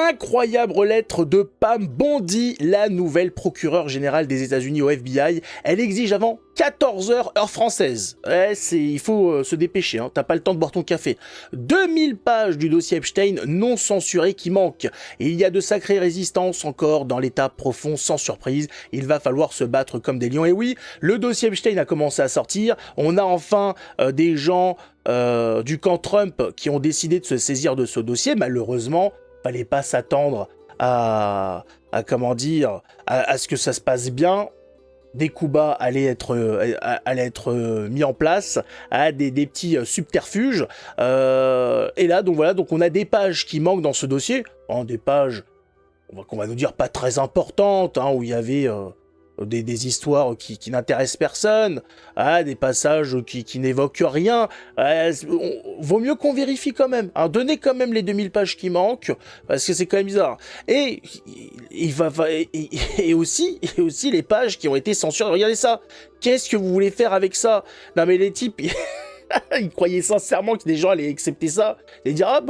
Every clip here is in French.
Incroyable lettre de Pam Bondi, la nouvelle procureure générale des États-Unis au FBI. Elle exige avant 14 heures, heure française. Ouais, il faut se dépêcher, hein. T'as pas le temps de boire ton café. 2000 pages du dossier Epstein non censuré qui manquent. Et il y a de sacrées résistances encore dans l'état profond, sans surprise. Il va falloir se battre comme des lions. Et oui, le dossier Epstein a commencé à sortir. On a enfin des gens du camp Trump qui ont décidé de se saisir de ce dossier. Malheureusement, fallait pas s'attendre à comment dire, à ce que ça se passe bien. Des coups bas allaient être mis en place, à des petits subterfuges. Et là, donc voilà, donc on a des pages qui manquent dans ce dossier. Des pages, qu'on va nous dire pas très importantes, hein, où il y avait des histoires qui n'intéressent personne, des passages qui n'évoquent rien. Vaut mieux qu'on vérifie quand même. Hein, donnez quand même les 2000 pages qui manquent, parce que c'est quand même bizarre. Et aussi les pages qui ont été censurées. Regardez ça. Qu'est-ce que vous voulez faire avec ça? Non mais les types, ils croyaient sincèrement que des gens allaient accepter ça et dire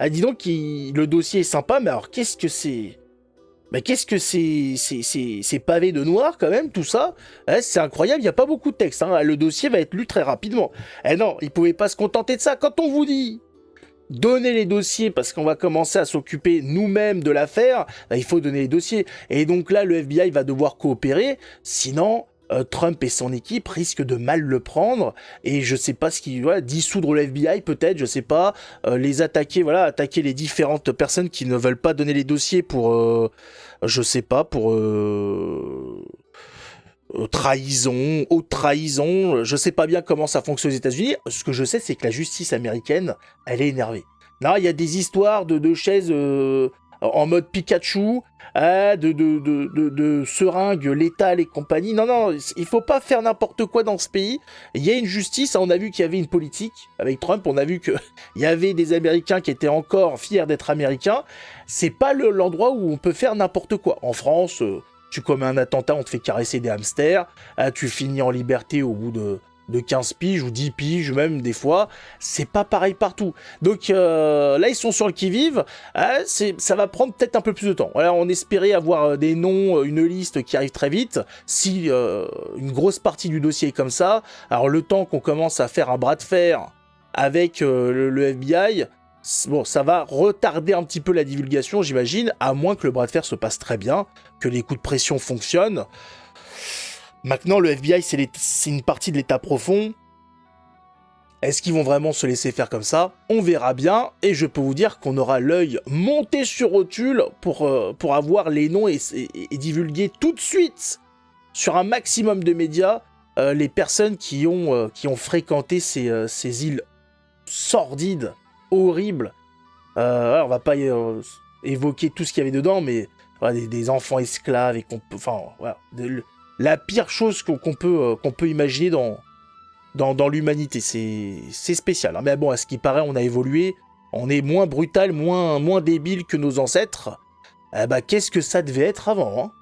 dis donc, le dossier est sympa, mais alors qu'est-ce que c'est? Mais qu'est-ce que c'est pavé de noir quand même, tout ça? C'est incroyable, il n'y a pas beaucoup de texte, hein. Le dossier va être lu très rapidement. Non, ils ne pouvaient pas se contenter de ça. Quand on vous dit donnez les dossiers parce qu'on va commencer à s'occuper nous-mêmes de l'affaire, il faut donner les dossiers. Et donc là, le FBI va devoir coopérer, sinon Trump et son équipe risquent de mal le prendre, et je sais pas ce qui, dissoudre le FBI peut-être, je sais pas, les attaquer, attaquer les différentes personnes qui ne veulent pas donner les dossiers pour, je sais pas, pour trahison, haute trahison, je sais pas bien comment ça fonctionne aux États-Unis. Ce que je sais, c'est que la justice américaine, elle est énervée. Non, il y a des histoires de chaises en mode Pikachu, de seringues létales et compagnie. Non, il faut pas faire n'importe quoi dans ce pays. Il y a une justice, on a vu qu'il y avait une politique avec Trump, on a vu qu'il y avait des Américains qui étaient encore fiers d'être Américains. C'est pas l'endroit où on peut faire n'importe quoi. En France, tu commets un attentat, on te fait caresser des hamsters, tu finis en liberté au bout de 15 piges ou 10 piges même des fois, c'est pas pareil partout. Donc là ils sont sur le qui-vive, ça va prendre peut-être un peu plus de temps. Voilà, on espérait avoir des noms, une liste qui arrive très vite. Si une grosse partie du dossier est comme ça, alors le temps qu'on commence à faire un bras de fer avec le FBI, bon, ça va retarder un petit peu la divulgation, j'imagine, à moins que le bras de fer se passe très bien, que les coups de pression fonctionnent. Maintenant, le FBI, c'est une partie de l'état profond. Est-ce qu'ils vont vraiment se laisser faire comme ça? On verra bien, et je peux vous dire qu'on aura l'œil monté sur rotule pour avoir les noms et divulguer tout de suite, sur un maximum de médias, les personnes qui ont fréquenté ces îles sordides, horribles. On va pas évoquer tout ce qu'il y avait dedans, mais des enfants esclaves, et la pire chose qu'on peut imaginer dans l'humanité. C'est spécial, hein. Mais bon, à ce qui paraît, on a évolué. On est moins brutal, moins débile que nos ancêtres. Qu'est-ce que ça devait être avant, hein?